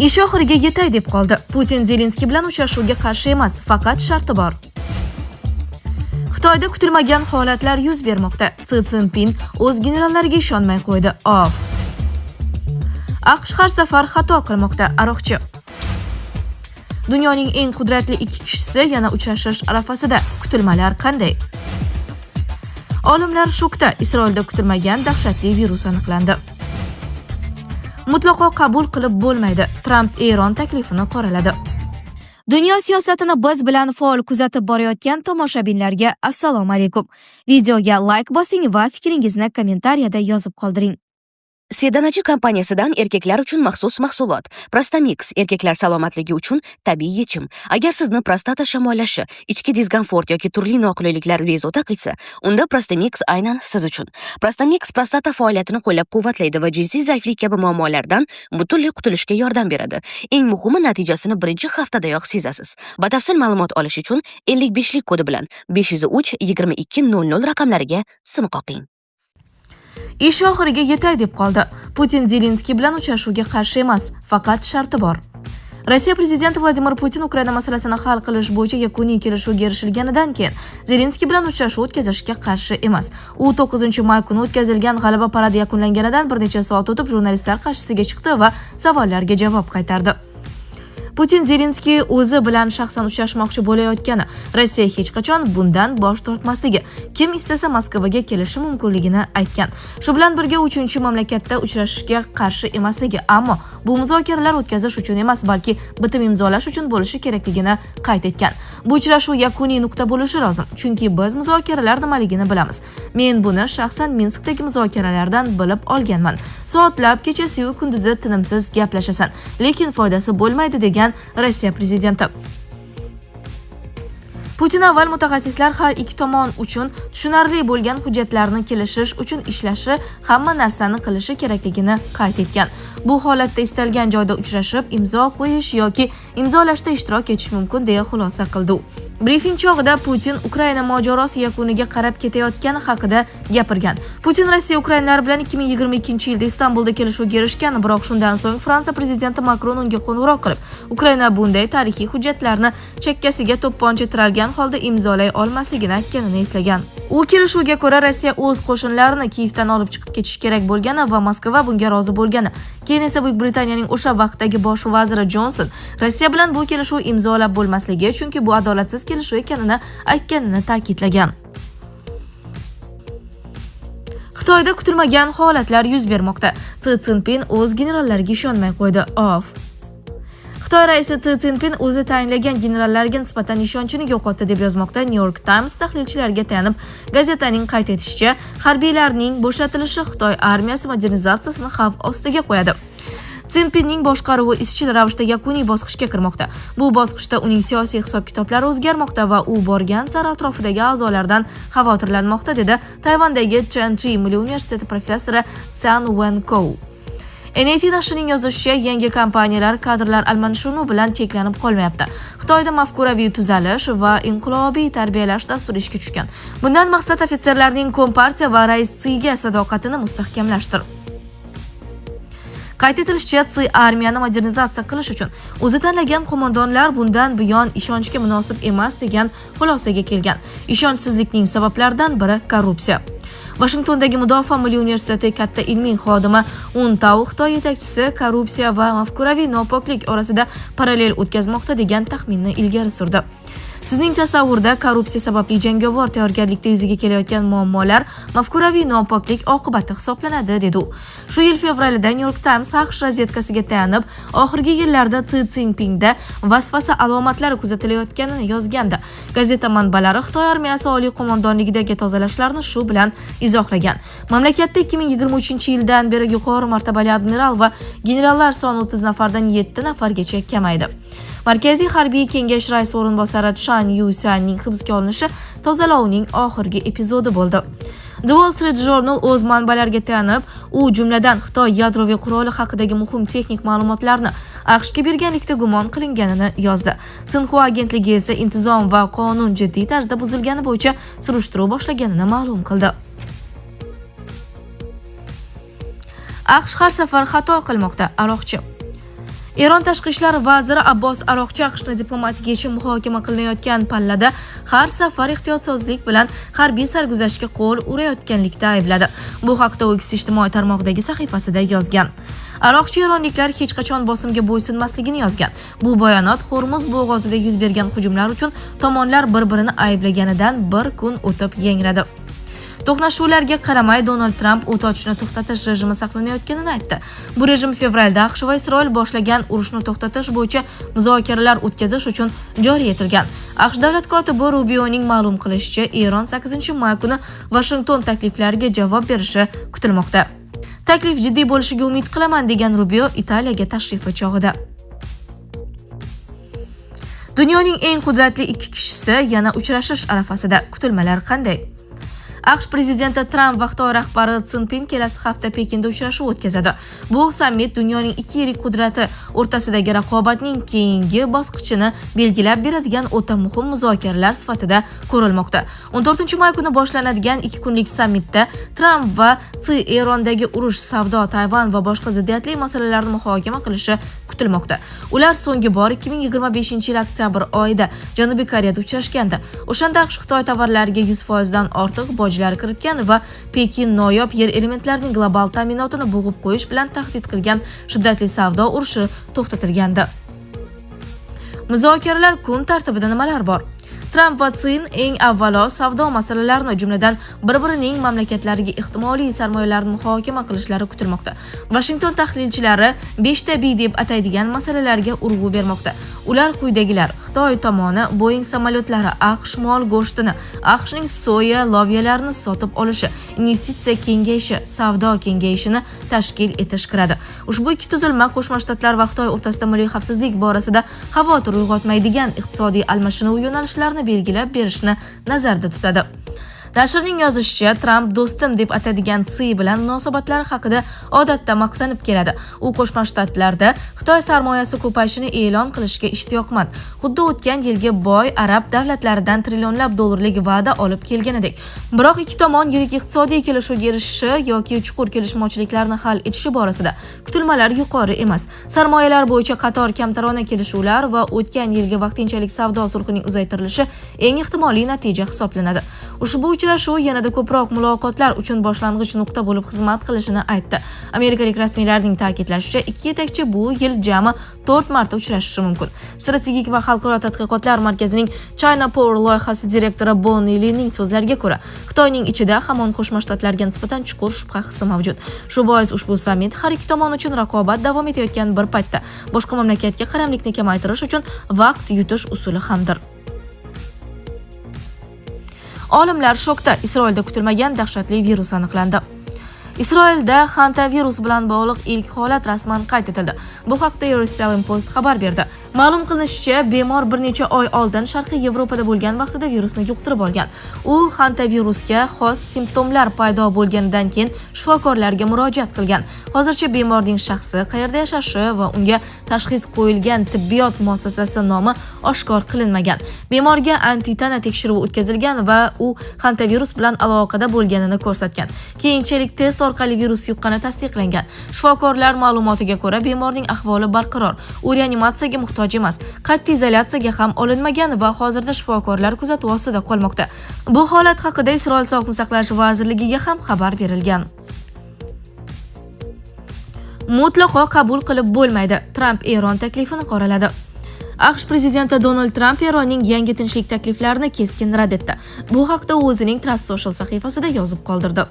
Ish oxiriga yetay deb qoldi. Putin Zelenskiy bilan uchrashuvga qarshi emas, faqat sharti bor. Xitoyda kutilmagan holatlar yuz bermoqda. Si Szinpin o'z generallariga ishonmay qo'ydi. AQSh har safar xato qilmoqda. Aroqchi. Dunyoning eng qudratli ikki kishisi yana uchrashish arafasida. Kutilmalar qanday? Olimlar shokda. Isroilda kutilmagan dahshatli virus aniqlandi. Mutlaqo qabul qilib bo'lmaydi. Tramp Eron taklifini qoraladi. Dunyo siyosatini biz bilan faol kuzatib borayotgan tomoshabinlarga assalomu alaykum. Videoga like bosing va fikringizni kommentariyada yozib qoldiring. Sedanachi kompaniyasidan erkaklar uchun maxsus mahsulot. Prostamix erkaklar salomatligi uchun tabiiy yechim. Agar sizni prostata shamollashi, ichki diskomfort yoki turli noqulayliklar bezovta qilsa, unda Prostamix aynan siz uchun. Prostamix prostata faoliyatini qo'llab-quvvatlaydi va jinsiy zaiflik kabi muammolardan butunlay qutulishga yordam beradi. Eng muhimi, natijasini birinchi haftadayoq sezasiz. Batafsil ma'lumot olish uchun 55lik kodi bilan 503 2200 raqamlariga sim qoqing. Ish oxiriga yetay deb qoldi. Putin Zelenskiy bilan uchrashuvga qarshi emas, faqat sharti bor. Rossiya prezidenti Vladimir Putin Ukraina masalasini hal qilish bo'yicha yakuniy kelishuvga erishilganidan keyin Zelenskiy bilan uchrashuv o'tkazishga qarshi emas. U 9-may kuni o'tkazilgan g'alaba paradi yakunlanganidan bir necha soat o'tib jurnalistlar qarshisiga chiqdi va savollarga javob qaytardi. Putin Zelenskiy o'zi bilan shaxsan uchrashmoqchi bo'layotgani, Rossiya hech qachon bundan bosh tortmasligi, kim istasa Moskvaga kelishi mumkinligini aytgan. Shu bilan birga 3-mamlakatda uchrashishga qarshi emasligi, ammo bu muzokaralar o'tkazish uchun emas, balki bitim imzolash uchun bo'lishi kerakligini qayd etgan. Bu uchrashuv yakuniy nuqta bo'lishi lozim, chunki biz muzokaralar nimaligini bilamiz. Men buni shaxsan Minskdagi muzokaralardan bilib olganman. Soatlab kechasi va kunduzi tinimsiz gaplashasan, lekin foydasi bo'lmaydi degan Rossiya prezidenti. Putin avval mutaxassislar har ikki tomon uchun tushunarli bo'lgan hujjatlarni kelishish uchun ishlashi, hamma narsani qilishi kerakligini qayd etgan. Bu holatda istalgan joyda uchrashib, imzo qo'yish yoki imzolashda ishtirok etish mumkin deya xulosa qildi. Brifing chog'ida Putin Ukraina mojarosi yakuniga qarab ketayotgani haqida gapirgan. Putin Rossiya ukrainlar bilan 2022-yilda Istanbulda kelishuvga erishgan, biroq shundan so'ng Fransiya prezidenti Makron unga qo'ng'iroq qilib, Ukraina bunday tarixiy hujjatlarni chakkasiga to'pponcha tiralgan holda imzolay olmasligini aytganini eslagan. U kelishuvga ko'ra Rossiya o'z qo'shinlarini Kiyevdan olib chiqib ketish kerak bo'lgani va Moskva bunga rozi bo'lgani. Keyin esa Buyuk Britaniyaning o'sha vaqtdagi bosh vaziri Jonson Rossiya bilan bu kelishuv imzolab bo'lmasligi, chunki bu adolatsiz kelishuv ekanini aytganini ta'kidlagan. Xitoyda kutilmagan holatlar yuz bermoqda. Si Szinpin o'z generallariga ishonmay qo'ydi. Xitoy raisi Si Szinpin o'zi tayinlagan generallarga nisbatan ishonchini yo'qotdi deb yozmoqda New York Times tahlilchilariga tayanib. Gazetaning qayd etishicha, harbiylarning bo'shatilishi Xitoy armiyasi modernizatsiyasini xavf ostiga qo'yadi. Szinpinning boshqaruvi izchil ravishda yakuniy bosqichga kirmoqda. Bu bosqichda uning siyosiy hisob-kitoblari o'zgarmoqda va u borgan sari atrofidagi a'zolardan xavotirlanmoqda, dedi Tayvandagi Chengchi Milliy universiteti professori Zhang Wenkou. NET nashrining yozishicha, yangi kompaniyalar kadrlar almashinuvi bilan cheklanib qolmayapti. Xitoyda mafkuraviy tuzalish va inqilobiy tarbiyalash dasturi ishga tushgan. Bundan maqsad ofitserlarning kompartiya va rais Siga sadoqatini mustahkamlashdir. Qayd etilishicha, Si armiyani modernizatsiya qilish uchun o'zi tanlagan qo'mondonlar bundan buyon ishonchga munosib emas degan xulosaga kelgan. Ishonchsizlikning sabablaridan biri korrupsiya. Washingtondagi Mudofaa Milliy universiteti katta ilmiy xodimi Untao Xitoy yetakchisi korrupsiya va mafkuraviy nopoklik orasida parallel o'tkazmoqda degan taxminni ilgari surdi. Sizning tasavvurda korrupsiya sababli jangovar tayyorgarlikda yuzaga kelayotgan muammolar mafkuraviy nopoklik oqibati hisoblanadi, dedi u. Shu yil fevralida New York Times AQSh razvedkasiga tayanib, oxirgi yillarda Si Szinpinda vasvasa alomatlari kuzatilayotganini yozgandi. Gazeta manbalari Xitoy armiyasi oliy qo'mondonligidagi tozalashlarni shu bilan izohlagan. Mamlakatda 2023-yildan beri yuqori martabali admiral va generallar soni 30 nafardan 7 nafargacha kamaydi. Markaziy harbiy kengash raisi o'rinbosari Chan Yusanning hibsga olinishi tozalovning oxirgi epizodi bo'ldi. The Wall Street Journal o'z manbalariga tayanib, u jumladan Xitoy yadroviy quroli haqidagi muhim texnik ma'lumotlarni AQShga berganlikda gumon qilinganini yozdi. Sinxua agentligi esa intizom va qonun jiddiy tarzda buzilgani bo'yicha surishtiruv boshlaganini ma'lum qildi. AQSh har safar xato qilmoqda. Aroqchi. Eron tashqi ishlar vaziri Abbos Aroqchi AQShning diplomatik yechim muhokama qilinayotgan pallada har safar ehtiyotsizlik bilan harbiy sarguzashtga qo'l urayotganlikda aybladi. Bu haqda u X ijtimoiy tarmog'idagi sahifasida yozgan. Aroqchi eronliklar hech qachon bosimga bo'ysunmasligini yozgan. Bu bayonot Hormuz bo'g'ozida yuz bergan hujumlar uchun tomonlar bir-birini ayblaganidan bir kun o'tib yangradi. To'qnashuvlarga qaramay Donald Trump o't ochishni to'xtatish rejimi saqlanayotganini aytdi. Bu rejim fevralda AQSh va Isroil boshlagan urushni to'xtatish bo'yicha muzokaralar o'tkazish uchun joriy etilgan. AQSh davlat kotibi Rubioning ma'lum qilishicha, Eron 8-may kuni Washington takliflariga javob berishi kutilmoqda. Taklif jiddiy bo'lishiga umid qilaman degan Rubio Italiyaga tashrifi chog'ida. Dunyoning eng qudratli ikki kishisi yana uchrashish arafasida. Kutilmalar qanday? AQSh prezidenti Tramp va Xitoy rahbari Si Szinpin kelasi hafta Pekinda uchrashuv o'tkazadi. Bu sammit dunyoning ikki yirik qudrati o'rtasidagi raqobatning keyingi bosqichini belgilab beradigan o'ta muhim muzokaralar sifatida ko'rilmoqda. 14-may kuni boshlanadigan 2 kunlik sammitda Tramp va Si Erondagi urush, savdo, Tayvan va boshqa ziddiyatli masalalarni muhokama qilishi kutilmoqda. Ular so'nggi bor 2025-yil oktyabr oyida Janubiy Koreyada uchrashgandi. O'shanda AQSh Xitoy tovarlariga 100% dan ortiq bojlar kiritgan va Pekin noyob yer elementlarining global ta'minotini bo'g'ib qo'yish bilan tahdid qilgan shiddatli savdo urushi to'xtatilgandi. Muzokaralar kun tartibida nimalar bor? Tramp va Sin eng avvalo savdo masalalarini, jumladan bir-birining mamlakatlariga ehtimoliy sarmoyalarni muhokama qilishlari kutilmoqda. Washington tahlilchilari 5 tabiiy deb ataydigan masalalarga urg'u bermoqda. Ular quyidagilar: Xitoy tomoni Boeing samolyotlari, AQSh mol go'shtini, AQShning soya lovyalarini sotib olishi, investitsiya kengayishi, savdo kengayishini tashkil etish kiradi. Ushbu ikki tuzilma Qo'shma Shtatlar va Xitoy o'rtasida milliy xavfsizlik borasida xavotir uyg'otmaydigan iqtisodiy almashinuv yo'nalishlarini belgilab berishni nazarda tutadi. Nashrning yozishicha, Tramp do'stim deb atadigan Si bilan munosabatlari haqida odatda maqtanib keladi. U Qo'shma Shtatlarda Xitoy sarmoyasi ko'payishini e'lon qilishga ishtiyoqmand. Xuddi o'tgan yilgi boy arab davlatlaridan trillionlab dollarlik va'da olib kelganidek. Biroq ikki tomon yirik iqtisodiy kelishuvga erishishi yoki chuqur kelishmovchiliklarni hal etishi borasida kutilmalar yuqori emas. Sarmoyalar bo'yicha qator kamtarona kelishuvlar va o'tgan yilgi vaqtinchalik savdo sulhining uzaytirilishi eng ehtimoliy natija hisoblanadi. Ushbu uchrashuv yanada ko'proq muloqotlar uchun boshlang'ich nuqta bo'lib xizmat qilishini aytdi. Amerikalik rasmiylarning ta'kidlashicha, ikki yetakchi bu yil jami 4 marta uchrashishi mumkin. Strategik va xalqaro tadqiqotlar markazining China Power loyihasi direktori Bonnie Lining so'zlariga ko'ra, Xitoyning ichida hamon Qo'shma Shtatlarga nisbatan chuqur shubha hissi mavjud. Shu bois ushbu sammit har ikki tomon uchun raqobat davom etayotgan bir paytda boshqa mamlakatga qaramlikni kamaytirish uchun vaqt yutish usuli hamdir. Olimlar shokda. Isroilda kutilmagan dahshatli virus aniqlandi. Isroilda hantavirus bilan bog'liq ilk holat rasman qayd etildi. Bu haqda Jerusalem Post xabar berdi. Ma'lum qilinishicha, bemor bir necha oy oldin Sharqiy Yevropada bo'lgan vaqtida virusni yuqtirib olgan. U hantavirusga xos simptomlar paydo bo'lganidan keyin shifokorlarga murojaat qilgan. Hozircha bemorning shaxsi, qayerda yashashi va unga tashxis qo'yilgan tibbiyot muassasasi nomi oshkor qilinmagan. Bemorga antitana tekshiruvi o'tkazilgan va u hantavirus bilan aloqada bo'lganini ko'rsatgan. Keyinchalik test orqali virus yuqqani tasdiqlangan. Shifokorlar ma'lumotiga ko'ra, bemorning ahvoli barqaror. U reanimatsiyaga muhtoj emas, qat'iy izolyatsiyaga ham olinmagan va hozirda shifokorlar kuzatuv ostida qolmoqda. Bu holat haqida Isroil Sog'liqni saqlash vazirligiga ham xabar berilgan. Mutlaqo qabul qilib bo'lmaydi. Tramp Eron taklifini qoraladi. AQSh prezidenti Donald Trump Eronning yangi tinchlik takliflarini keskin rad etdi. Bu haqda u o'zining Trust Social sahifasida yozib qoldirdi.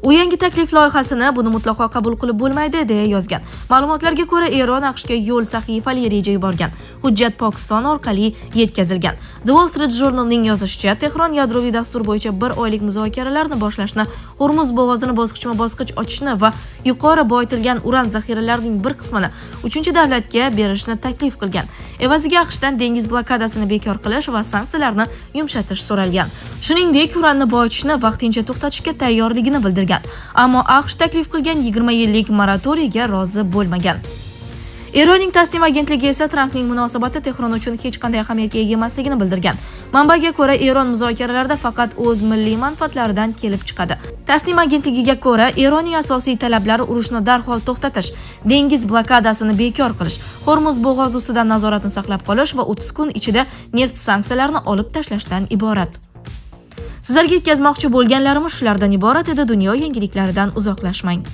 U yangi taklif loyihasini buni mutlaqo qabul qilib bo'lmaydi deya yozgan. Ma'lumotlarga ko'ra, Eron AQShga yo'l sahifali reja yuborgan. Hujjat Pokiston orqali yetkazilgan. The Wall Street Journal'ning yozishicha, Tehron yadroviy dastur bo'yicha 1 oylik muzokaralarni boshlashni, Hormuz bo'g'ozini bosqichma-bosqich ochishni va yuqori boyitilgan uran zaxiralarining bir qismini 3-davlatga berishni taklif qilgan. Evaziga AQShdan dengiz blokadasini bekor qilish va sanksiyalarni yumshatish so'ralgan. Shuningdek, uranni boyitishni vaqtincha to'xtatishga tayyorligini bildirgan. Ammo AQSh taklif qilgan 20 yillik moratoriyga rozi bo'lmagan. Eronning tasnim agentligi esa Trampning munosabati Tehron uchun hech qanday ahamiyatga ega emasligini bildirgan. Manbaga ko'ra, Eron muzokaralarda faqat o'z milliy manfaatlaridan kelib chiqadi. Tasnim agentligiga ko'ra, Eronning asosiy talablari urushni darhol to'xtatish, dengiz blokadasini bekor qilish, Hormuz bo'g'ozi ustidan nazoratni saqlab qolish va 30 kun ichida neft sanksiyalarini olib tashlashdan iborat. Sizlarga yetkazmoqchi bo'lganlarimiz shulardan iborat edi. Dunyo yangiliklaridan uzoqlashmang.